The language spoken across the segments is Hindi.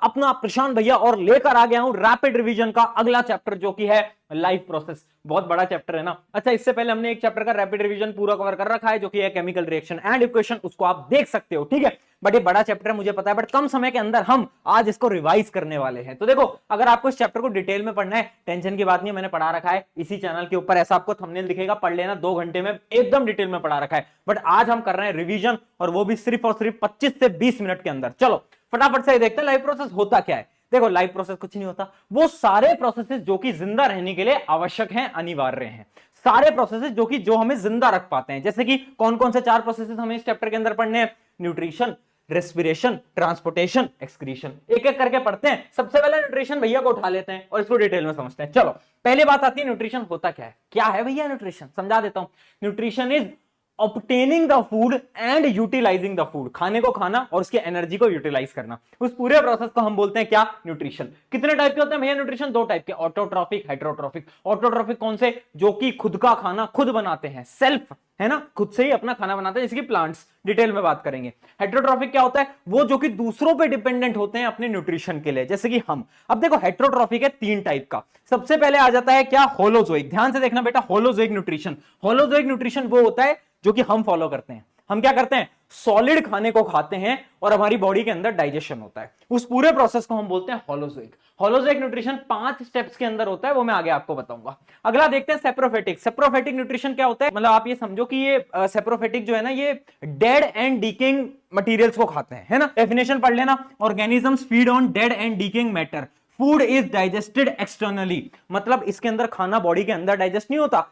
अपना प्रशांत भैया और लेकर आ गया हूं रैपिड रिवीजन का अगला चैप्टर जो कि है लाइफ प्रोसेस। बहुत बड़ा चैप्टर है ना। अच्छा, इससे पहले हमने एक चैप्टर का रैपिड रिवीजन पूरा कवर कर रखा है जो कि है केमिकल रिएक्शन एंड इक्वेशन, उसको आप देख सकते हो, ठीक है। बट ये बड़ा चैप्टर है मुझे पता है, बट कम समय के अंदर हम आज इसको रिवाइज करने वाले हैं। तो देखो, अगर आपको इस चैप्टर को डिटेल में पढ़ना है, टेंशन की बात नहीं है, मैंने पढ़ा रखा है इसी चैनल के ऊपर, ऐसा आपको थंबनेल दिखेगा, पढ़ लेना, 2 घंटे में एकदम डिटेल में पढ़ा रखा है। बट आज हम कर रहे हैं रिवीजन, और वो भी सिर्फ और सिर्फ 25 से 20 मिनट के अंदर। चलो फटाफट से देखते हैं लाइफ प्रोसेस होता क्या है। देखो, लाइफ प्रोसेस कुछ नहीं होता, वो सारे प्रोसेसेस जो कि जिंदा रहने के लिए आवश्यक हैं, अनिवार्य हैं, सारे प्रोसेसेस जो हमें जिंदा रख पाते हैं। जैसे कि कौन कौन से 4 प्रोसेसेस हमें इस चैप्टर के अंदर पढ़ने हैं? Nutrition, respiration, transportation, excretion. एक एक करके पढ़ते हैं। सबसे पहले न्यूट्रिशन भैया को उठा लेते हैं और इसको डिटेल में समझते हैं। चलो, पहले बात आती है न्यूट्रिशन होता क्या है। क्या है भैया न्यूट्रिशन, समझा देता हूं। Nutrition is obtaining the food and utilising the food, खाने को खाना और उसकी एनर्जी को यूटिलाइज करना, उस पूरे प्रोसेस को हम बोलते हैं क्या? न्यूट्रिशन। कितने टाइप के होते हैं भैया न्यूट्रिशन? 2 टाइप के, ऑटोट्रॉफिक, हाइड्रोट्रॉफिक। ऑटोट्रॉफिक कौन से? जो कि खुद का खाना खुद बनाते हैं, सेल्फ, है ना, खुद से ही अपना खाना बनाते हैं, जैसे कि प्लांट्स, डिटेल में बात करेंगे। हेट्रोट्रॉफिक क्या होता है? वो जो कि दूसरों पे डिपेंडेंट होते हैं अपने न्यूट्रिशन के लिए, जैसे कि हम। अब देखो, हेट्रोट्रॉफिक है 3 टाइप का। सबसे पहले आ जाता है क्या? होलोजोइक। ध्यान से देखना बेटा, होलोजोइक न्यूट्रिशन। होलोजोइक न्यूट्रिशन वो होता है जो कि हम फॉलो करते हैं। हम क्या करते हैं? सॉलिड खाने को खाते हैं और हमारी बॉडी के अंदर डाइजेशन होता है, उस पूरे प्रोसेस को हम बोलते हैं होलोजोइक। होलोजोइक न्यूट्रिशन 5 स्टेप्स के अंदर होता है, वो मैं आगे आपको बताऊंगा। अगला देखते हैं सेप्रोफेटिक। सेप्रोफेटिक न्यूट्रिशन क्या होता है? मतलब आप ये समझो कि ये सेप्रोफेटिक जो है ना, ये डेड एंड डीकेइंग मटेरियल्स को खाते हैं, है ना। डेफिनेशन पढ़ लेना, organisms feed on dead and decaying matter, food is digested externally. मतलब इसके अंदर खाना बॉडी के अंदर डाइजेस्ट नहीं होता,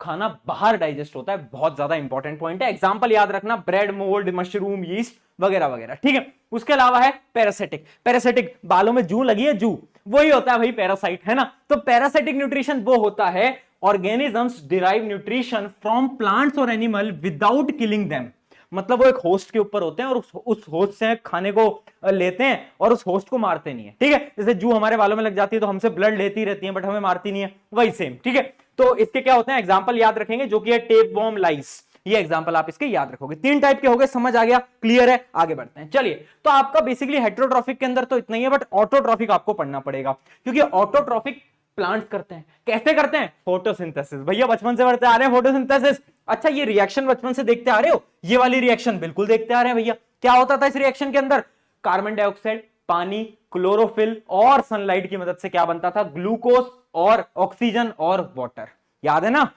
खाना बाहर डाइजेस्ट होता है। बहुत ज्यादा इंपॉर्टेंट पॉइंट है, एग्जांपल याद रखना, ब्रेड, मोल्ड, मशरूम, यीस्ट वगैरह वगैरह, ठीक है। उसके अलावा है पैरासिटिक। पैरासिटिक, बालों में जू लगी है, जू, वही होता है भाई पैरासाइट, है ना। तो पैरासिटिक न्यूट्रिशन वो होता है organisms derive nutrition from plants और एनिमल विदाउट किलिंग देम। मतलब वो एक होस्ट के ऊपर होते हैं और उस होस्ट से खाने को लेते हैं और उस होस्ट को मारते नहीं है, ठीक है। जैसे जू हमारे बालों में लग जाती है तो हमसे ब्लड लेती रहती है बट हमें मारती नहीं है, वही सेम, ठीक है। तो इसके क्या होते हैं एग्जांपल याद रखेंगे, जो कि है टेपवर्म, लाइस, ये एग्जांपल आप इसके याद रखोगे। 3 टाइप के हो गए, समझ आ गया, क्लियर है। आगे बढ़ते हैं, चलिए। तो आपका बेसिकली हेट्रोट्रॉफिक के अंदर तो इतना ही है, बट ऑटोट्रॉफिक आपको पढ़ना पड़ेगा, क्योंकि ऑटोट्रॉफिक प्लांट्स करते हैं। कैसे करते हैं? फोटोसिंथेसिस। भैया बचपन से पढ़ते आ रहे हैं फोटोसिंथेसिस। अच्छा, ये रिएक्शन बचपन से देखते आ रहे हो? ये वाली रिएक्शन बिल्कुल देखते आ रहे हैं भैया। क्या होता था इस रिएक्शन के अंदर? कार्बन डाइऑक्साइड, पानी, क्लोरोफिल और सनलाइट की मदद से क्या बनता था? ग्लूकोज और ऑक्सीजन और वाटर। याद है ना?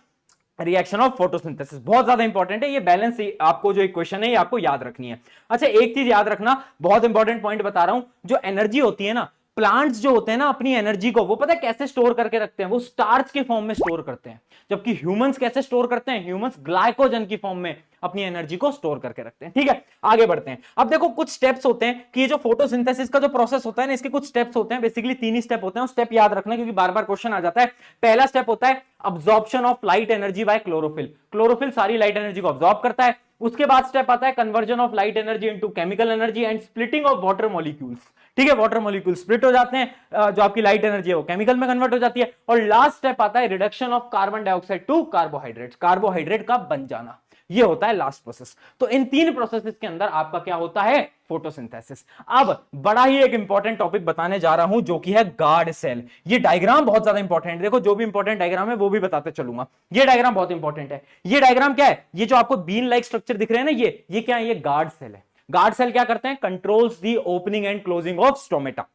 रिएक्शन ऑफ फोटोसिंथेसिस बहुत ज्यादा इंपॉर्टेंट है। ये बैलेंस आपको जो इक्वेशन है ये आपको याद रखनी है। अच्छा, एक चीज याद रखना, बहुत इंपॉर्टेंट पॉइंट बता रहा हूं, जो एनर्जी होती है ना, प्लांट्स जो होते हैं ना, अपनी एनर्जी को वो पता है कैसे स्टोर करके रखते हैं? वो स्टार्च के फॉर्म में स्टोर करते हैं। जबकि ह्यूमंस कैसे स्टोर करते हैं? ह्यूमंस ग्लाइकोजन की फॉर्म में अपनी एनर्जी को स्टोर करके रखते हैं, ठीक है। आगे बढ़ते हैं। अब देखो, कुछ स्टेप्स होते हैं कि ये जो फोटोसिंथेसिस का जो प्रोसेस होता है ना, इसके कुछ स्टेप्स होते हैं, बेसिकली 3 ही स्टेप होते हैं। स्टेप याद रखना क्योंकि बार बार क्वेश्चन आ जाता है। पहला स्टेप होता है absorption of light energy by chlorophyll. Chlorophyll सारी लाइट एनर्जी को अब्जॉर्ब करता है। उसके बाद स्टेप आता है conversion of light energy into chemical energy and splitting of water molecules, ठीक है। वाटर मॉलिक्यूल स्प्लिट हो जाते हैं, जो आपकी लाइट एनर्जी है वो केमिकल में कन्वर्ट हो जाती है। और लास्ट स्टेप आता है reduction of carbon dioxide to carbohydrate, carbohydrate का बन जाना, ये होता है लास्ट प्रोसेस। तो इन 3 प्रोसेसेस के अंदर आपका क्या होता है? फोटोसिंथेसिस। अब बड़ा ही एक इंपॉर्टेंट टॉपिक बताने जा रहा हूं जो कि है गार्ड सेल। ये डायग्राम बहुत ज्यादा इंपॉर्टेंट है, देखो जो भी इंपॉर्टेंट डायग्राम है वो भी बताते चलूंगा। ये डायग्राम बहुत इंपॉर्टेंट है। ये डायग्राम क्या है? ये जो आपको बीन लाइक स्ट्रक्चर दिख रहे हैं ना, ये क्या है? ये गार्ड सेल है। गार्ड सेल क्या करते हैं? Controls the opening and closing of stomata.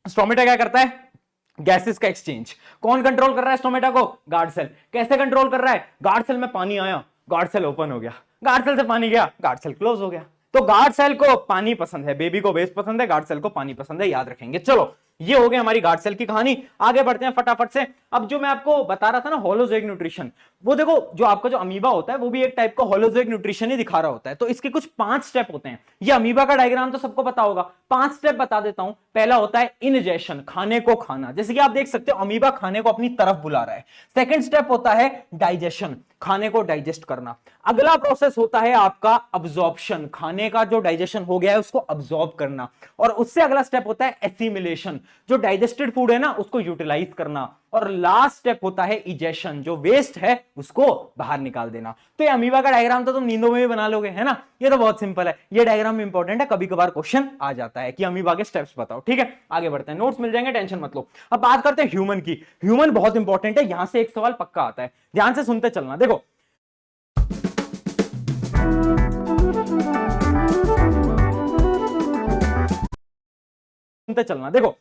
Stomata क्या करता है? गैसेस का एक्सचेंज। कौन कंट्रोल कर रहा है स्टोमेटा को? Guard cell. कैसे कंट्रोल कर रहा है? गार्ड सेल में पानी आया, गार्ड सेल ओपन हो गया, गार्ड सेल से पानी गया, गार्ड सेल क्लोज हो गया। तो गार्ड सेल को पानी पसंद है, बेबी को बेस पसंद है, गार्ड सेल को पानी पसंद है, याद रखेंगे। चलो, ये हो गई हमारी गार्ड सेल की कहानी। आगे बढ़ते हैं फटाफट से। अब जो मैं आपको बता रहा था ना होलोजोइक न्यूट्रिशन, वो देखो जो आपका जो अमीबा होता है वो भी एक टाइप का होलोजोइक न्यूट्रिशन ही दिखा रहा होता है। तो इसके कुछ 5 स्टेप होते हैं। ये अमीबा का डायग्राम तो सबको पता होगा, 5 स्टेप बता देता हूं। पहला होता है इनजेशन, खाने को खाना, जैसे कि आप देख सकते हो अमीबा खाने को अपनी तरफ बुला रहा है। सेकंड स्टेप होता है डाइजेशन, खाने को डाइजेस्ट करना। अगला प्रोसेस होता है आपका अब्जॉर्प्शन, खाने का जो डाइजेशन हो गया है उसको अब्जॉर्ब करना। और उससे अगला स्टेप होता है एसिमिलेशन, जो डाइजेस्टेड फूड है ना उसको यूटिलाइज करना, और लास्ट स्टेप होता है इजेशन, जो वेस्ट है उसको बाहर निकाल देना। तो ये अमीबा का डायग्राम तो तुम नींदों में भी बना लोगे, है ना, ये तो बहुत सिंपल है। ये डायग्राम इंपॉर्टेंट है, कभी कभार क्वेश्चन आ जाता है कि अमीबा के स्टेप्स बताओ। ठीक है, आगे बढ़ते हैं, नोट्स मिल जाएंगे, टेंशन मत लो। अब बात करते हैं ह्यूमन की। ह्यूमन बहुत इंपॉर्टेंट है, यहां से एक सवाल पक्का आता है, ध्यान से सुनते चलना। देखो सुनते चलना, देखो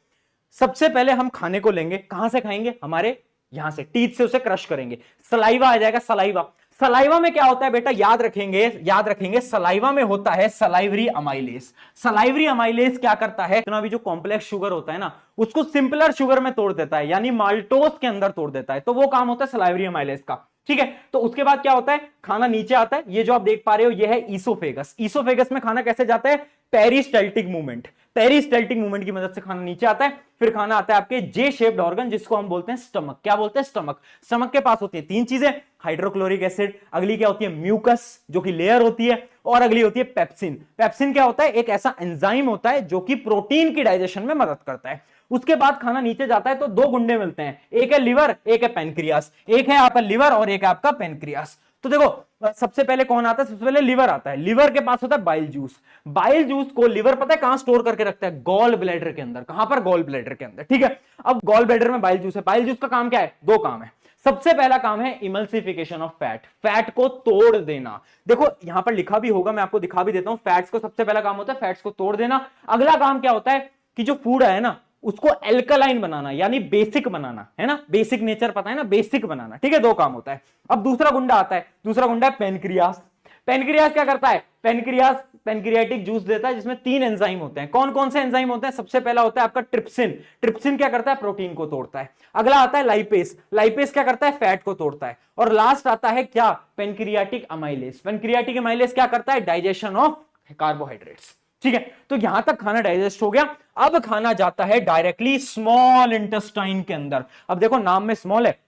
सबसे पहले हम खाने को लेंगे, कहां से खाएंगे, हमारे यहां से टीथ से उसे क्रश करेंगे, सलाइवा आ जाएगा, सलाइवा। सलाइवा में क्या होता है बेटा, याद रखेंगे, याद रखेंगे, सलाइवा में होता है सलाइवरी अमाइलेज। सलाइवरी अमाइलेज क्या करता है, इतना भी जो कॉम्प्लेक्स शुगर होता है ना उसको सिंपलर शुगर में तोड़ देता है, यानी माल्टोज के अंदर तोड़ देता है, तो वो काम होता है सलाइवरी अमाइलेज का। ठीक है, तो उसके बाद क्या होता है, खाना नीचे आता है, ये जो आप देख पा रहे हो ये है ईसोफेगस। ईसोफेगस में खाना कैसे जाता है, पेरिस्टाल्टिक मूवमेंट, पेरिस्टाल्टिक मूवमेंट की मदद से खाना नीचे आता है। फिर खाना आता है आपके जे शेप्ड ऑर्गन, जिसको हम बोलते हैं स्टमक। क्या बोलते हैं, स्टमक। स्टमक के पास होती है तीन चीजें, हाइड्रोक्लोरिक एसिड, अगली क्या होती है म्यूकस जो कि लेयर होती है, और अगली होती है पेप्सिन। पेप्सिन क्या होता है, एक ऐसा एंजाइम होता है जो कि प्रोटीन की डाइजेशन में मदद करता है। उसके बाद खाना नीचे जाता है तो दो गुंडे मिलते हैं, एक है लिवर, एक है पेनक्रियास। एक है आपका लिवर और एक है आपका पेनक्रियास। तो देखो सबसे पहले कौन आता है, सबसे पहले लिवर आता है। लिवर के पास होता है बाइल जूस। बाइल जूस को लिवर पता है कहां स्टोर करके रखता है, गॉल ब्लैडर के अंदर। कहां पर, गॉल ब्लैडर के अंदर। ठीक है, अब गॉल ब्लैडर में बाइल जूस है। बाइल जूस का काम क्या है, दो काम है। सबसे पहला काम है इमल्सिफिकेशन ऑफ फैट, फैट को तोड़ देना। देखो यहां पर लिखा भी होगा, मैं आपको दिखा भी देता हूं। फैट्स को सबसे पहला काम होता है फैट्स को तोड़ देना। अगला काम क्या होता है कि जो फूड है ना उसको एल्कलाइन बनाना, यानी बेसिक बनाना, है ना, बेसिक नेचर पता है ना, बेसिक बनाना। ठीक है, दो काम होता है। अब दूसरा गुंडा आता है, दूसरा गुंडा है पेनक्रियास। पेनक्रियास क्या करता है, पेनक्रियास पेनक्रियाटिक जूस देता है, जिसमें तीन एंजाइम होते हैं। कौन कौन से एंजाइम होते हैं, सबसे पहला होता है आपका ट्रिप्सिन। ट्रिप्सिन क्या करता है, प्रोटीन को तोड़ता है। अगला आता है लाइपेस। लाइपेस क्या करता है, फैट को तोड़ता है। और लास्ट आता है क्या, पेनक्रियाटिक अमाइलेज। पेनक्रियाटिक अमाइलेज क्या करता है, डाइजेशन ऑफ कार्बोहाइड्रेट्स। ठीक है, तो यहां तक खाना डाइजेस्ट हो गया। अब खाना जाता है डायरेक्टली स्मॉल इंटेस्टाइन के अंदर। अब देखो नाम में स्मॉल है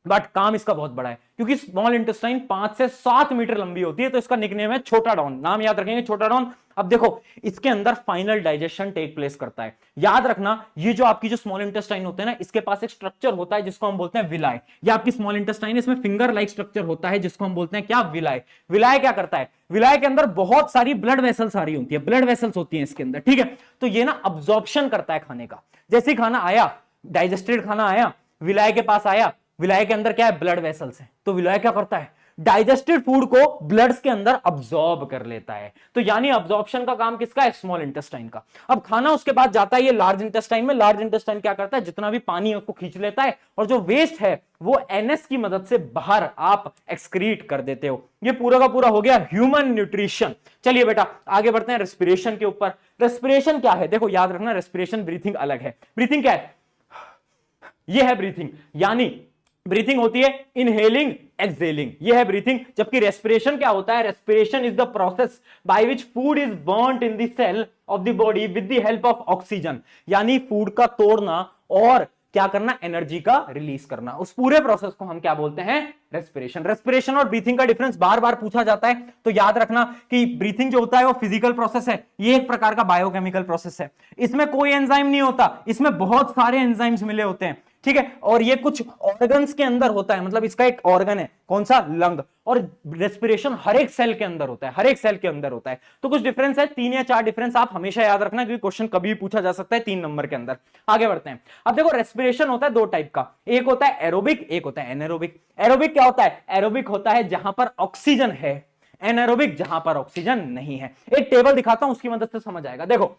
बट काम इसका बहुत बड़ा है, क्योंकि स्मॉल इंटेस्टाइन 5 से 7 मीटर लंबी होती है, तो इसका निकनेम है छोटा डॉन। नाम याद रखेंगे, छोटा डॉन। अब देखो इसके अंदर फाइनल डाइजेशन टेक प्लेस करता है। याद रखना ये जो आपकी जो स्मॉल इंटेस्टाइन होते हैं ना, इसके पास एक स्ट्रक्चर होता है जिसको हम बोलते हैं विलाय। ये आपकी स्मॉल इंटेस्टाइन, इसमें फिंगर लाइक स्ट्रक्चर होता है जिसको हम बोलते हैं क्या, विलाय। विलाय क्या करता है, विलाय के अंदर बहुत सारी ब्लड वेसल्स आ रही होती है, ब्लड वेसल्स होती हैं इसके अंदर। ठीक है, तो ये ना अब्जॉर्प्शन करता है खाने का। जैसे ही खाना आया, डाइजेस्टेड खाना आया, विलाय के पास आया, विलाय के अंदर क्या है, ब्लड वेसल्स है, तो विलाय क्या करता है, डाइजेस्टेड फूड को ब्लड्स के अंदर अब्सॉर्ब कर लेता है। तो यानी अब्सॉर्प्शन का काम किसका है, स्मॉल इंटेस्टाइन का। अब खाना उसके बाद जाता है ये लार्ज इंटेस्टाइन में। लार्ज इंटेस्टाइन क्या करता है, जितना भी पानी है उसको खींच लेता है, और जो वेस्ट है वो एनएस की मदद से बाहर आप एक्सक्रीट कर देते हो। ये पूरा का पूरा हो गया ह्यूमन न्यूट्रिशन। चलिए बेटा आगे बढ़ते हैं रेस्पिरेशन के ऊपर। रेस्पिरेशन क्या है, देखो याद रखना, रेस्पिरेशन ब्रीथिंग अलग है। ब्रीथिंग क्या है, ये है ब्रीथिंग, यानी ब्रीथिंग होती है इनहेलिंग एक्सहेलिंग, ये है ब्रीथिंग। जबकि रेस्पिरेशन क्या होता है, respiration is the process by which food is burned in the cell of the body with the help of oxygen, यानी फूड का तोड़ना और क्या करना, एनर्जी का रिलीज करना। उस पूरे प्रोसेस को हम क्या बोलते हैं, रेस्पिरेशन। रेस्पिरेशन और ब्रीथिंग का डिफरेंस बार बार पूछा जाता है, तो याद रखना कि ब्रीथिंग जो होता है वो फिजिकल प्रोसेस है, ये एक प्रकार का बायोकेमिकल प्रोसेस है। इसमें कोई एंजाइम नहीं होता, इसमें बहुत सारे एंजाइम्स मिले होते हैं। ठीक है, और ये कुछ ऑर्गन्स के अंदर होता है, मतलब इसका एक ऑर्गन है, कौन सा, लंग। और रेस्पिरेशन हर एक सेल के अंदर होता है, हर एक सेल के अंदर होता है। तो कुछ डिफरेंस है, 3 या 4 डिफरेंस आप हमेशा याद रखना, क्योंकि क्वेश्चन कभी पूछा जा सकता है 3 नंबर के अंदर। आगे बढ़ते हैं। अब देखो रेस्पिरेशन होता है 2 टाइप का, एक होता है एरोबिक, एक होता है एनारोबिक। एरोबिक क्या होता है, एरोबिक होता है जहां पर ऑक्सीजन है, एनारोबिक जहां पर ऑक्सीजन नहीं है। एक टेबल दिखाता हूं, उसकी मदद से समझ आएगा। देखो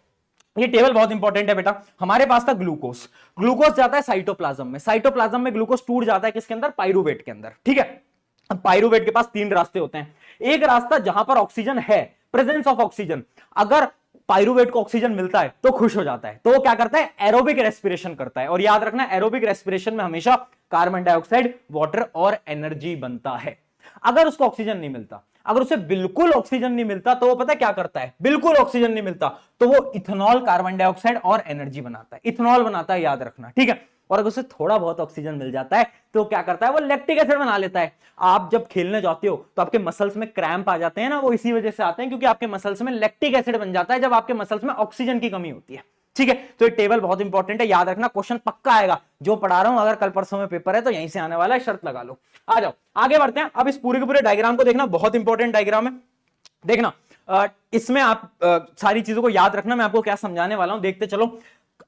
ये टेबल बहुत इंपॉर्टेंट है बेटा। हमारे पास था ग्लूकोज, ग्लूकोज जाता है साइटोप्लाज्म में, साइटोप्लाज्म में ग्लूकोज टूट जाता है किसके अंदर, पाइरूवेट के अंदर। ठीक है, अब पाइरूवेट के पास 3 रास्ते होते हैं। एक रास्ता जहां पर ऑक्सीजन है, प्रेजेंस ऑफ ऑक्सीजन, अगर पाइरूवेट को ऑक्सीजन मिलता है तो खुश हो जाता है, तो वो क्या करता है, एरोबिक रेस्पिरेशन करता है। और याद रखना एरोबिक रेस्पिरेशन में हमेशा कार्बन डाइऑक्साइड, वाटर और एनर्जी बनता है। अगर उसको ऑक्सीजन नहीं मिलता, अगर उसे बिल्कुल ऑक्सीजन नहीं मिलता, तो वो पता है क्या करता है, बिल्कुल ऑक्सीजन नहीं मिलता तो वो इथेनॉल, कार्बन डाइऑक्साइड और एनर्जी बनाता है, इथेनॉल बनाता है, याद रखना। ठीक है, और अगर उसे थोड़ा बहुत ऑक्सीजन मिल जाता है तो क्या करता है, वो लैक्टिक एसिड बना लेता है। आप जब खेलने जाते हो तो आपके मसल्स में क्रैम्प आ जाते हैं ना, वो इसी वजह से आते हैं क्योंकि आपके मसल्स में लैक्टिक एसिड बन जाता है जब आपके मसल्स में ऑक्सीजन की कमी होती है। ठीक है, तो ये टेबल बहुत इंपॉर्टेंट है, याद रखना, क्वेश्चन पक्का आएगा। जो पढ़ा रहा हूं, अगर कल परसों में पेपर है तो यहीं से आने वाला है, शर्त लगा लो। आ जाओ आगे बढ़ते हैं। अब इस पूरे के पूरे डायग्राम को देखना, बहुत इंपॉर्टेंट डायग्राम है, देखना। इसमें आप सारी चीजों को याद रखना, मैं आपको क्या समझाने वाला हूं, देखते चलो।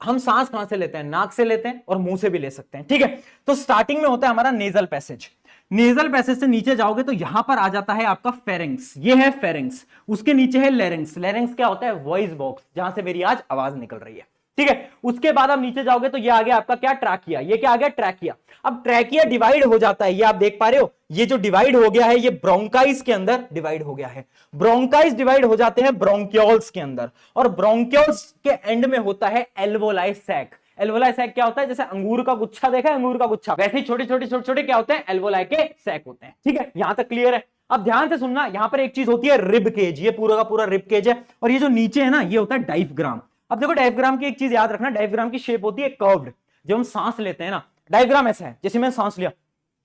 हम सांस कहां से लेते हैं? नाक से लेते हैं और मुंह से भी ले सकते हैं, ठीक है। तो स्टार्टिंग में होता है हमारा नेजल पैसेज। नेजल पैसेज से नीचे जाओगे तो यहां पर आ जाता है आपका फेरिंग्स, ये है फेरिंग्स। उसके नीचे है लेरिंग्स। लेरिंग्स क्या होता है? वॉइस बॉक्स, जहां से मेरी आज आवाज निकल रही है, ठीक है। उसके बाद आप नीचे जाओगे तो ये आ गया आपका क्या? ट्रैकिया। ये क्या आ गया? ट्रैकिया। अब ट्रैकिया डिवाइड हो जाता है, ये आप देख पा रहे हो, ये जो डिवाइड हो गया है ये ब्रोंकाइज के अंदर डिवाइड हो गया है। ब्रोंकाइज डिवाइड हो जाते हैं ब्रोंक्यूल्स के अंदर, और ब्रोंक्यूल्स के एंड में होता है एल्वोलाई सैक। एल्वोलाई सैक क्या होता है? जैसे अंगूर का गुच्छा देखा है, अंगूर का गुच्छा, वैसे ही छोटे छोटे छोटे छोटे क्या होते हैं? एल्वोलाई के सैक होते हैं, ठीक है। यहां तक क्लियर है? अब ध्यान से सुनना, यहां पर एक चीज होती है रिब केज, ये पूरा का पूरा रिब केज है, और ये जो नीचे है ना, ये होता है डायफ्राम। अब देखो डायफ्राम की एक चीज याद रखना, डायफ्राम की शेप होती है कर्व्ड। जब हम सांस लेते हैं ना, डायफ्राम ऐसा है, जैसे मैंने सांस लिया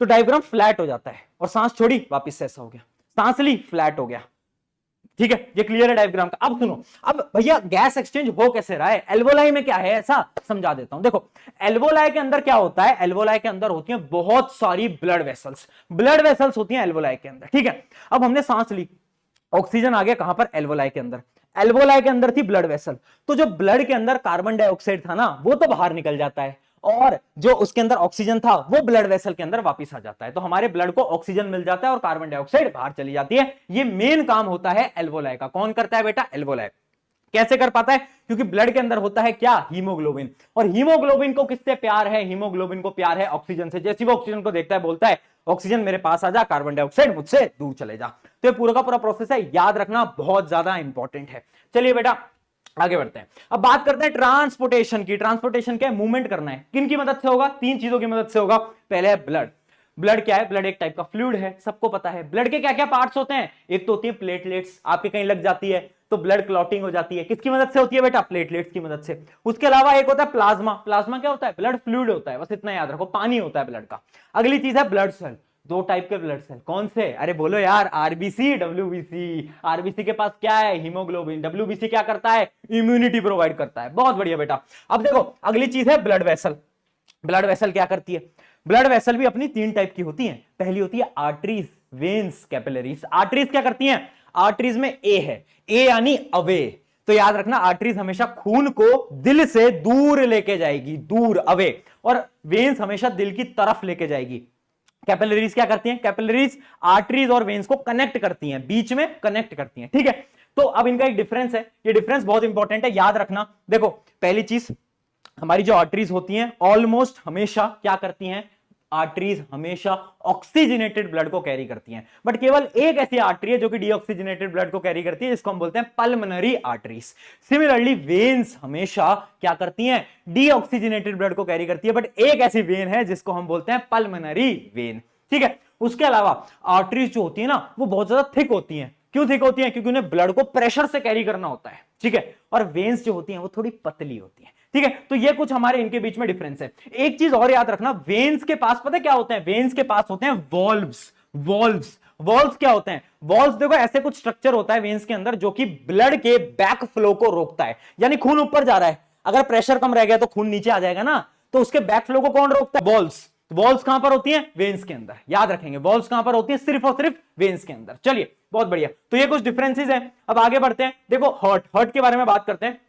तो डायफ्राम फ्लैट हो जाता है, और सांस छोड़ी वापस से ऐसा हो गया, सांस ली फ्लैट हो गया, ठीक है। ये क्लियर है डायफ्राम का? अब सुनो, अब भैया गैस एक्सचेंज हो कैसे रहा है? एल्वोलाई में क्या है ऐसा समझा देता हूं। देखो एल्वोलाई के अंदर क्या होता है? एल्वोलाई के अंदर होती हैं बहुत सारी ब्लड वेसल्स, ब्लड वेसल्स होती हैं एल्वोलाई के अंदर, ठीक है। अब हमने सांस ली, ऑक्सीजन आ गया कहां पर? एल्वोलाई के अंदर। एल्वोलाई के अंदर थी ब्लड वेसल, तो जो ब्लड के अंदर कार्बन डाइऑक्साइड था ना, वो तो बाहर निकल जाता है, और जो उसके अंदर ऑक्सीजन था वो ब्लड वेसल के अंदर वापस आ जाता है। तो हमारे ब्लड को ऑक्सीजन मिल जाता है और कार्बन डाइऑक्साइड बाहर चली जाती है। ये मेन काम होता है एल्वोलाई का। कौन करता है बेटा? एल्वोलाई। कैसे कर पाता है? क्योंकि ब्लड के अंदर होता है क्या? हीमोग्लोबिन। और हीमोग्लोबिन को किससे प्यार है? हीमोग्लोबिन को प्यार है ऑक्सीजन से। जैसे वो ऑक्सीजन को देखता है, बोलता है ऑक्सीजन मेरे पास आ जा, कार्बन डाइऑक्साइड मुझसे दूर चले जा। तो ये पूरा का पूरा प्रोसेस है, याद रखना, बहुत ज्यादा इंपॉर्टेंट है। चलिए बेटा आगे बढ़ते हैं। अब बात करते हैं ट्रांसपोर्टेशन की। ट्रांसपोर्टेशन क्या है? मूवमेंट करना है। किन की मदद से होगा? तीन चीजों की मदद से होगा। पहले है ब्लड। ब्लड क्या है? ब्लड एक टाइप का फ्लूइड है, सबको पता है। ब्लड के क्या क्या पार्ट्स होते हैं? एक तो होती है प्लेटलेट्स, आपके कहीं लग जाती है तो ब्लड क्लॉटिंग हो जाती है, किसकी मदद से होती है बेटा? प्लेटलेट्स की मदद से। उसके अलावा एक होता है प्लाज्मा। प्लाज्मा क्या होता है? ब्लड फ्लूइड होता है, बस इतना याद रखो, पानी होता है ब्लड का। अगली चीज है ब्लड सेल। दो टाइप के ब्लड सेल, कौन से? अरे बोलो यार, आरबीसी, डब्ल्यूबीसी। आरबीसी के पास क्या है? हीमोग्लोबिन। डब्ल्यूबीसी क्या करता है? इम्यूनिटी प्रोवाइड करता है। बहुत बढ़िया बेटा। अब देखो अगली चीज है ब्लड वेसल। ब्लड वेसल क्या करती है? ब्लड वेसल भी अपनी तीन टाइप की होती हैं। पहली होती है आर्टरीज, वेन्स, कैपिलरीज। आर्टरीज क्या करती हैं? आर्टरीज में ए है, ए यानी अवे। तो याद रखना, आर्टरीज हमेशा खून को दिल से दूर लेके जाएगी, दूर, अवे। और वेन्स हमेशा दिल की तरफ लेके जाएगी। कैपिलरीज क्या करती हैं? कैपिलरीज आर्टरीज और वेन्स को कनेक्ट करती हैं, बीच में कनेक्ट करती हैं, ठीक है। तो अब इनका एक डिफरेंस है, ये डिफरेंस बहुत इंपॉर्टेंट है, याद रखना। देखो पहली चीज, हमारी जो आर्टरीज होती हैं ऑलमोस्ट हमेशा क्या करती हैं? आर्टरीज हमेशा ऑक्सीजनेटेड ब्लड को कैरी करती हैं, बट केवल एक ऐसी आर्टरी है जो कि डीऑक्सीजनेटेड ब्लड को कैरी करती है, जिसको हम बोलते हैं पल्मोनरी आर्टरीज। सिमिलरली वेन्स हमेशा क्या करती हैं? डीऑक्सीजनेटेड ब्लड को कैरी करती है, बट एक ऐसी वेन है जिसको हम बोलते हैं पल्मोनरी वेन, ठीक है। उसके अलावा आर्टरीज जो होती है ना, वो बहुत ज्यादा थिक होती हैं। क्यों थिक होती हैं? क्योंकि उन्हें ब्लड को प्रेशर से कैरी करना होता है, ठीक है। और वेन्स जो होती हैं वो थोड़ी पतली होती हैं, ठीक है। तो ये कुछ हमारे इनके बीच में डिफरेंस है। एक चीज और याद रखना, वेन्स के पास पता है क्या होते हैं? वेन्स के पास होते हैं वॉल्व्स। वॉल्व्स, वॉल्व्स क्या होते हैं? वॉल्व्स देखो ऐसे कुछ स्ट्रक्चर होता है वेन्स के अंदर जो कि ब्लड के बैक फ्लो को रोकता है। यानी खून ऊपर जा रहा है, अगर प्रेशर कम रह गया तो खून नीचे आ जाएगा ना, तो उसके बैक फ्लो को कौन रोकता है? वॉल्व्स। वॉल्व्स कहां पर होती हैं? वेन्स के अंदर। याद रखेंगे, वॉल्व्स कहां पर होती हैं? सिर्फ और सिर्फ वेन्स के अंदर। चलिए बहुत बढ़िया, तो ये कुछ डिफरेंसेस हैं। अब आगे बढ़ते हैं। देखो हार्ट, हार्ट के बारे में बात करते हैं।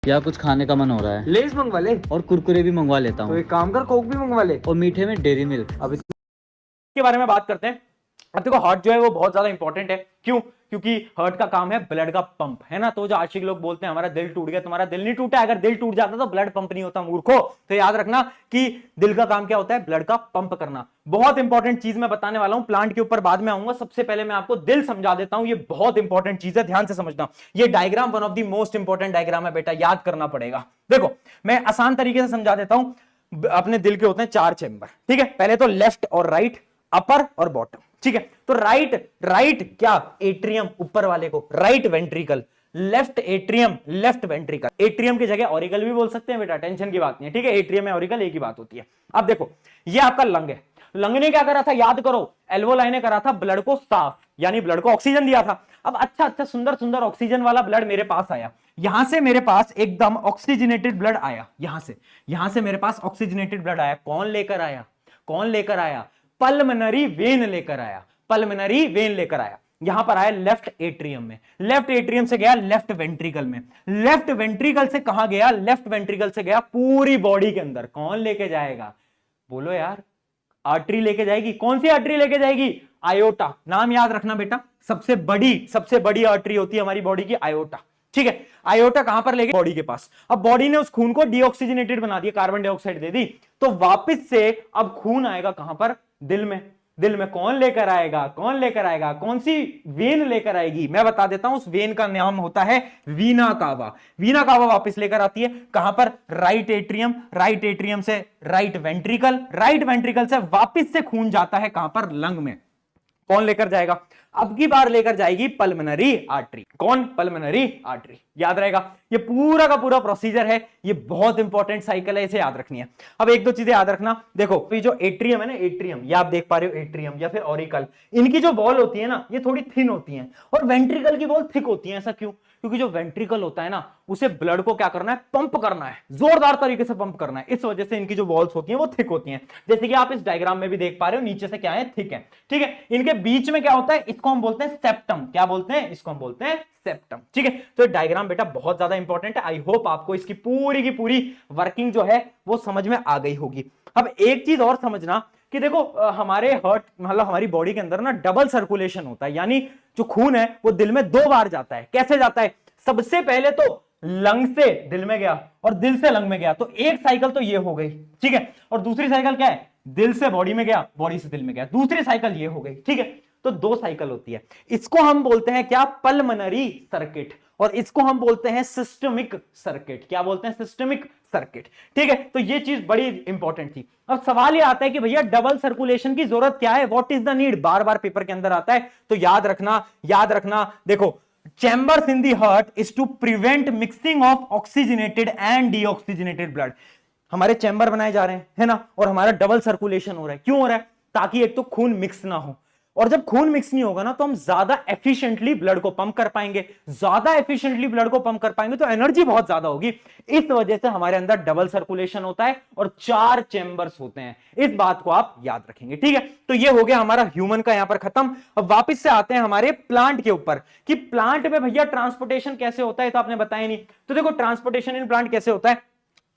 या कुछ खाने का मन हो रहा है, लेज मंगवा ले, और कुरकुरे भी मंगवा लेता तो हूँ, एक काम कर कोक भी मंगवा ले। और मीठे में डेयरी मिल्क। अब के बारे में बात करते हैं। अब देखो हार्ट जो है वो बहुत ज्यादा इंपॉर्टेंट है। क्यों? क्योंकि हार्ट का काम है ब्लड का पंप, है ना। तो जो आशिक लोग बोलते हैं हमारा दिल टूट गया, तुम्हारा दिल नहीं टूटा। अगर दिल टूट जाता तो ब्लड पंप नहीं होता मूर्खो। तो याद रखना कि दिल का काम क्या होता है? ब्लड का पंप करना। बहुत इंपॉर्टेंट चीज मैं बताने वाला हूं, प्लांट के ऊपर बाद में आऊंगा। सबसे पहले मैं आपको दिल समझा देता हूं, ये बहुत इंपॉर्टेंट चीज है, ध्यान से समझना। ये diagram one of the most important diagram है बेटा, याद करना पड़ेगा। देखो मैं आसान तरीके से समझा देता हूं। अपने दिल के होते हैं 4 चेंबर, ठीक है। पहले तो लेफ्ट और राइट, अपर और बॉटम, ठीक है। तो राइट क्या? एट्रियम, ऊपर वाले को right ventricle. Left atrium, left ventricle. Atrium की जगह ऑरिकल भी बोल सकते हैं बेटा, टेंशन की बात नहीं है, ठीक है। एट्रियम में ऑरिकल एक ही बात होती है। अब देखो ये आपका लंग है। लंग ने क्या करा था, याद करो, एल्वोलाई ने करा था ब्लड को साफ, यानी ब्लड को ऑक्सीजन दिया था। अब अच्छा अच्छा सुंदर सुंदर ऑक्सीजन वाला ब्लड मेरे पास आया, यहां से मेरे पास एकदम ऑक्सीजनेटेड ब्लड आया, यहां से मेरे पास ऑक्सीजनेटेड ब्लड आया। कौन लेकर आया, कौन लेकर आया, पल्मनरी वेन लेकर आया, पल्मनरी वेन लेकर आया। यहां पर आया लेफ्ट एट्रियम में, लेफ्ट एट्रियम से गया लेफ्ट वेंट्रिकल में, लेफ्ट वेंट्रिकल से कहां गया, लेफ्ट वेंट्रिकल से गया पूरी बॉडी के अंदर। कौन लेके जाएगा, बोलो यार, आर्टरी लेके जाएगी। कौन सी आर्टरी लेके जाएगी, आयोटा। नाम याद रखना बेटा, सबसे बड़ी आर्टरी होती है हमारी बॉडी की, आयोटा। ठीक है, आयोटा कहां पर लेके, बॉडी के पास। अब बॉडी ने उस खून को डीऑक्सीजनेटेड बना दिया, कार्बन डाइऑक्साइड दे दी, तो वापस से अब खून आएगा कहां पर, दिल में। दिल में कौन लेकर आएगा, कौन लेकर आएगा, कौन सी वेन लेकर आएगी, मैं बता देता हूं, उस वेन का नाम होता है वीना कावा। वीना कावा वापस लेकर आती है कहां पर, राइट एट्रियम, राइट एट्रियम से राइट वेंट्रिकल, राइट वेंट्रिकल से वापस से खून जाता है कहां पर, लंग में। कौन लेकर जाएगा, अब की बार लेकर जाएगी पल्मनरी आर्टरी। कौन, पल्मनरी आर्टरी। याद रहेगा, ये पूरा का पूरा प्रोसीजर है, ये बहुत इंपॉर्टेंट साइकिल है, इसे याद रखनी है। अब एक दो चीजें याद रखना, देखो ये जो एट्रियम है ना, एट्रियम, ये आप देख पा रहे हो, एट्रियम या फिर ऑरिकल, इनकी जो वॉल होती है ना, ये थोड़ी थिन होती है, और वेंट्रिकल की वॉल थिक होती है। ऐसा क्यों, क्योंकि जो वेंट्रिकल होता है ना, उसे ब्लड को क्या करना है, पंप करना है, जोरदार तरीके से पंप करना है, इस वजह से इनकी जो वॉल्स होती हैं वो थिक होती हैं। जैसे कि आप इस डायग्राम में भी देख पा रहे हो, नीचे से क्या है, थिक है। ठीक है, इनके बीच में क्या होता है, इसको हम बोलते हैं सेप्टम। क्या बोलते हैं, इसको हम बोलते हैं सेप्टम। ठीक है, तो डायग्राम बेटा बहुत ज्यादा इंपॉर्टेंट है। आई होप आपको इसकी की पूरी वर्किंग जो है वो समझ में आ गई होगी। अब एक चीज और समझना कि देखो हमारे हार्ट, मतलब हमारी बॉडी के अंदर ना डबल सर्कुलेशन होता है, यानी जो खून है वो दिल में 2 बार जाता है। कैसे जाता है, सबसे पहले तो लंग से दिल में गया और दिल से लंग में गया, तो एक साइकिल तो ये हो गई। ठीक है, और दूसरी साइकिल क्या है, दिल से बॉडी में गया, बॉडी से दिल में गया, दूसरी साइकिल ये हो गई। ठीक है, तो 2 साइकिल होती है। इसको हम बोलते हैं क्या, पल्मनरी सर्किट, और इसको हम बोलते हैं सिस्टमिक सर्किट। क्या बोलते हैं, सिस्टमिक सर्किट। ठीक है, तो ये चीज बड़ी इंपॉर्टेंट थी। अब सवाल ये आता है कि भैया डबल सर्कुलेशन की जरूरत क्या है, व्हाट इज द नीड, बार बार पेपर के अंदर आता है, तो याद रखना, देखो, chambers in the heart is to prevent mixing of oxygenated and deoxygenated blood. हमारे चैम्बर बनाए जा रहे हैं, है ना, और हमारा डबल सर्कुलेशन हो रहा है। क्यों हो रहा है, ताकि एक तो खून मिक्स ना हो, और जब खून मिक्स नहीं होगा ना, तो हम ज्यादा एफिशिएंटली ब्लड को पंप कर पाएंगे, ज्यादा एफिशिएंटली ब्लड को पंप कर पाएंगे तो एनर्जी बहुत ज्यादा होगी। इस वजह से हमारे अंदर डबल सर्कुलेशन होता है और 4 चैम्बर्स होते हैं। इस बात को आप याद रखेंगे। ठीक है, तो ये हो गया हमारा ह्यूमन का यहां पर खत्म। अब वापस से आते हैं हमारे प्लांट के ऊपर कि प्लांट में भैया ट्रांसपोर्टेशन कैसे होता है, तो आपने बताया नहीं। तो देखो ट्रांसपोर्टेशन इन प्लांट कैसे होता है,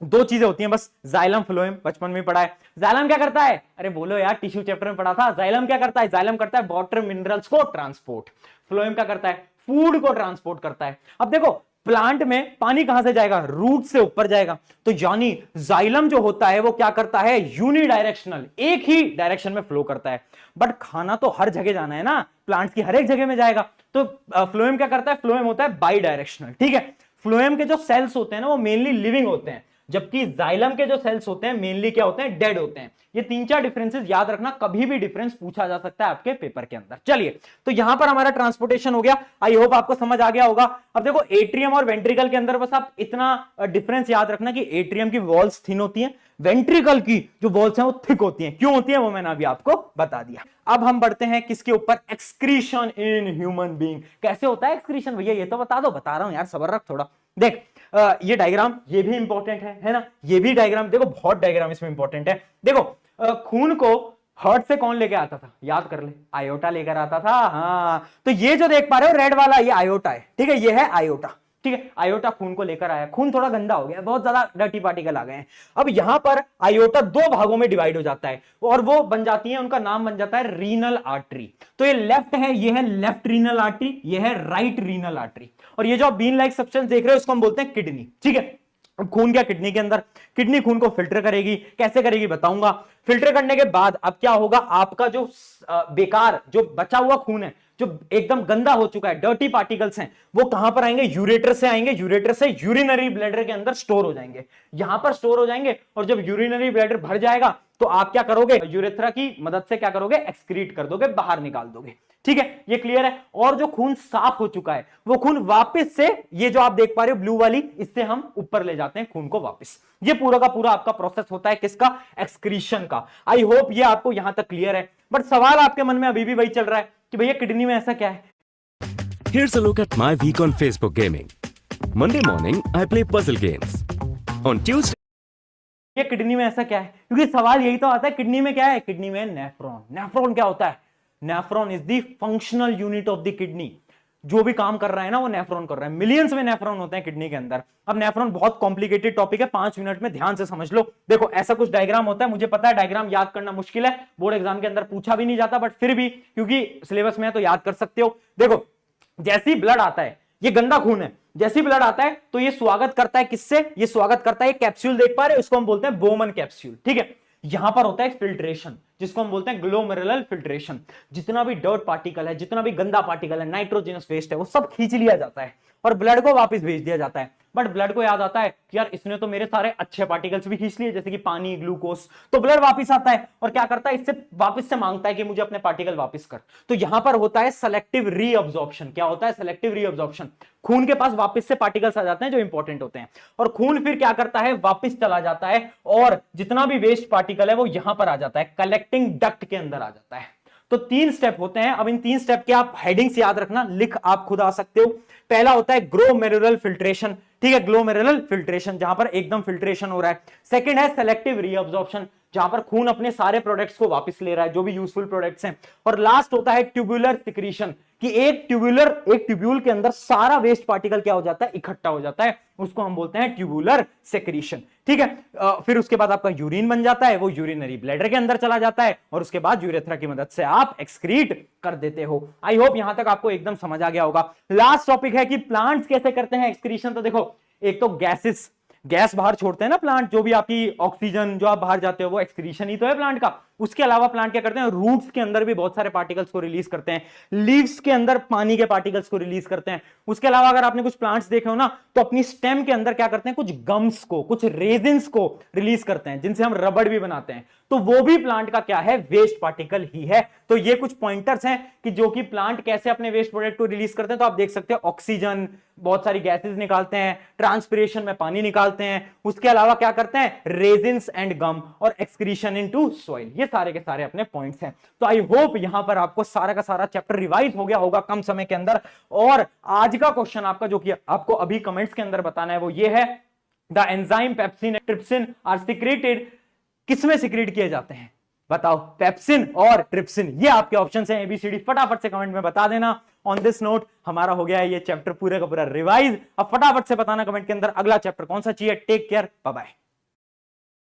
2 चीजें होती हैं बस, जाइलम फ्लोएम, बचपन में पढ़ा है। जाइलम क्या करता है, अरे बोलो यार, टिश्यू चैप्टर में पढ़ा था। जाइलम क्या करता है, जाइलम करता है वाटर मिनरल्स को ट्रांसपोर्ट, फ्लोएम क्या करता है, फूड को ट्रांसपोर्ट करता है। अब देखो प्लांट में पानी कहां से जाएगा, रूट से ऊपर जाएगा, तो यानी जाइलम जो होता है वो क्या करता है, यूनिडायरेक्शनल, एक ही डायरेक्शन में फ्लो करता है। बट खाना तो हर जगह जाना है ना, प्लांट्स की हर एक जगह में जाएगा, तो फ्लोएम क्या करता है, फ्लोएम होता है बाई डायरेक्शनल। ठीक है, फ्लोएम के जो सेल्स होते हैं ना वो मेनली लिविंग होते हैं, जबकि जाइलम के जो सेल्स होते हैं मेनली क्या होते हैं, डेड होते हैं। ये 3-4 डिफरेंसेस याद रखना, कभी भी डिफरेंस पूछा जा सकता है आपके पेपर के अंदर। चलिए, तो यहां पर हमारा ट्रांसपोर्टेशन हो गया, आई होप आपको समझ आ गया होगा। अब देखो एट्रियम और वेंट्रिकल के अंदर बस आप इतना डिफरेंस याद रखना कि एट्रियम की वॉल्स थिन होती हैं, वेंट्रिकल की जो वॉल्स हैं वो थिक होती हैं। क्यों होती हैं वो मैंने अभी आपको बता दिया। अब हम बढ़ते हैं किसके ऊपर, एक्सक्रीशन इन ह्यूमन बीइंग। कैसे होता है एक्सक्रीशन भैया, ये तो बता दो, बता रहा हूं यार, सब्र रख थोड़ा। देख ये डायग्राम, ये भी इंपॉर्टेंट है ना, ये भी डायग्राम, देखो बहुत डायग्राम इसमें इंपॉर्टेंट है। देखो खून को हार्ट से कौन लेके आता था, याद कर ले, आयोटा लेकर आता था। हाँ, तो ये जो देख पा रहे हो रेड वाला, ये आयोटा है। ठीक है, ये है आयोटा। ठीक है, आयोटा खून को लेकर आया, खून थोड़ा गंदा हो गया, बहुत ज्यादा डर्टी पार्टिकल आ गए हैं। अब यहां पर आयोटा 2 भागों में डिवाइड हो जाता है और वो बन जाती है, उनका नाम बन जाता है रीनल आर्टरी। तो ये लेफ्ट है, ये है लेफ्ट रीनल आर्टरी, ये है राइट रीनल आर्टरी, और ये जो आप बीन लाइक सब्सटेंस देख रहे हो इसको हम बोलते हैं किडनी। ठीक है, खून क्या, किडनी के अंदर, किडनी खून को फिल्टर करेगी। कैसे करेगी बताऊंगा। फिल्टर करने के बाद अब क्या होगा, आपका जो बेकार जो बचा हुआ खून है, जो एकदम गंदा हो चुका है, डर्टी पार्टिकल्स हैं, वो कहां पर आएंगे, यूरेटर से आएंगे, यूरेटर से यूरिनरी ब्लैडर के अंदर स्टोर हो जाएंगे, यहां पर स्टोर हो जाएंगे। और जब यूरिनरी ब्लैडर भर जाएगा तो आप क्या करोगे, यूरेथ्रा की मदद से क्या करोगे, एक्सक्रीट कर दोगे, बाहर निकाल दोगे। ठीक है, ये क्लियर है। और जो खून साफ हो चुका है वो खून वापस से, ये जो आप देख पा रहे हो ब्लू वाली, इससे हम ऊपर ले जाते हैं खून को वापस। ये पूरा का पूरा आपका प्रोसेस होता है किसका? एक्सक्रीशन का। आई होप ये आपको यहां तक क्लियर है। बट सवाल आपके मन में अभी भी वही चल रहा है कि भैया किडनी में ऐसा क्या है? Here's a look at my week on Facebook gaming. Monday morning, I play puzzle games. On Tuesday, ये किडनी में ऐसा क्या है? क्योंकि सवाल यही तो आता है, किडनी में क्या है? किडनी में नेफ्रॉन। नेफ्रॉन क्या होता है? Nephron is the functional unit of the kidney. जो भी काम कर रहा है ना वो नेफ्रॉन कर रहा है। मिलियंस में नेफ्रॉन होते हैं किडनी के अंदर। अब नेफ्रॉन बहुत कॉम्प्लिकेटेड टॉपिक है, 5 मिनट में ध्यान से समझ लो। देखो ऐसा कुछ डायग्राम होता है, मुझे पता है डायग्राम याद करना मुश्किल है, बोर्ड एग्जाम के अंदर पूछा भी नहीं जाता, बट फिर भी क्योंकि सिलेबस में है तो याद कर सकते हो। देखो जैसी ब्लड आता है, ये गंदा खून है, जैसी ब्लड आता है तो ये स्वागत करता है किससे? ये स्वागत करता है कैप्सूल, देख पा रहे हो, इसको हम बोलते हैं बोमन कैप्सूल। ठीक है, यहां पर होता है फिल्ट्रेशन, जिसको हम बोलते हैं ग्लोमेरुलर फिल्ट्रेशन। जितना भी डर्ट पार्टिकल है, जितना भी गंदा पार्टिकल है, नाइट्रोजनस वेस्ट है, वो सब खींच लिया जाता है और ब्लड को वापस भेज दिया जाता है। बट ब्लड को याद आता है कि यार इसने तो मेरे सारे अच्छे पार्टिकल्स भी खींच लिए, जैसे कि पानी, ग्लूकोज। तो ब्लड वापस आता है और क्या करता है? इससे वापस से मांगता है कि मुझे अपने पार्टिकल वापस कर। तो यहां पर होता है सेलेक्टिव रीअब्जॉर्प्शन। क्या होता है? Selective reabsorption. खून के पास वापस से पार्टिकल्स आ जाते हैं जो इंपॉर्टेंट होते हैं, और खून फिर क्या करता है? वापस चला जाता है और जितना भी वेस्ट पार्टिकल है वो यहां पर आ जाता है, कलेक्टिंग डक्ट के अंदर आ जाता है। तो 3 स्टेप होते हैं। अब इन 3 स्टेप के आप हेडिंग्स याद रखना, लिख आप खुद आ सकते हो। पहला होता है ग्लोमेरुलर फिल्ट्रेशन। ठीक है, ग्लोमेरुलर फिल्ट्रेशन, जहां पर एकदम फिल्ट्रेशन हो रहा है। सेकंड है सेलेक्टिव रीअब्जॉर्प्शन, जहां पर खून अपने सारे प्रोडक्ट्स को वापस ले रहा है, जो भी यूजफुल प्रोडक्ट्स हैं। और लास्ट होता है ट्यूबुलर सिक्रीशन, कि एक ट्यूब्यूल के अंदर सारा वेस्ट पार्टिकल क्या हो जाता है? इकट्ठा हो जाता है, उसको हम बोलते हैं ट्यूबुलर सेक्रीशन। ठीक है, फिर उसके बाद आपका यूरिन बन जाता है, वो यूरिनरी ब्लैडर के अंदर चला जाता है और उसके बाद यूरेथ्रा की मदद से आप एक्सक्रीट कर देते हो। आई होप यहां तक आपको एकदम समझ आ गया होगा। लास्ट टॉपिक है कि प्लांट्स कैसे करते हैं एक्सक्रीशन। तो देखो, एक तो गैस बाहर छोड़ते हैं ना प्लांट, जो भी आपकी ऑक्सीजन जो आप बाहर जाते हो वो एक्सक्रीशन ही तो है प्लांट का। उसके अलावा प्लांट क्या करते हैं? रूट्स के अंदर भी बहुत सारे पार्टिकल्स को रिलीज करते हैं, लीव्स के अंदर पानी के पार्टिकल्स को रिलीज करते हैं। उसके अलावा अगर आपने कुछ प्लांट्स देखे हो ना, तो अपनी स्टेम के अंदर क्या करते हैं? कुछ गम्स को, कुछ रेजिन्स को रिलीज करते हैं, जिनसे हम रबड़ भी बनाते हैं। तो वो भी प्लांट का क्या है? वेस्ट पार्टिकल ही है। तो ये कुछ पॉइंटर्स हैं कि जो कि प्लांट कैसे अपने वेस्ट प्रोडक्ट को रिलीज करते हैं। तो आप देख सकते हो, ऑक्सीजन, बहुत सारी गैसेस निकालते हैं, ट्रांसपिरेशन में पानी निकालते हैं, उसके अलावा क्या करते हैं? रेजिन्स एंड गम, और एक्सक्रीशन इनटू सॉइल। ये सारे के सारे अपने पॉइंट्स हैं। तो आई होप यहां पर आपको सारा का सारा चैप्टर रिवाइज हो गया होगा कम समय के अंदर। और आज का क्वेश्चन आपका जो कि आपको अभी कमेंट्स के अंदर बताना है वो ये है, the enzyme pepsin and trypsin are secreted, किसमें सिक्रेट किए जाते हैं? बताओ, पेप्सिन और ट्रिप्सिन। ये आपके ऑप्शन हैं ABCD, फटाफट से कमेंट में बता देना। ऑन दिस नोट हमारा हो गया है ये चैप्टर पूरे का पूरा रिवाइज। अब फटाफट से बताना कमेंट के अंदर अगला चैप्टर कौन सा चाहिए। Take care, bye bye.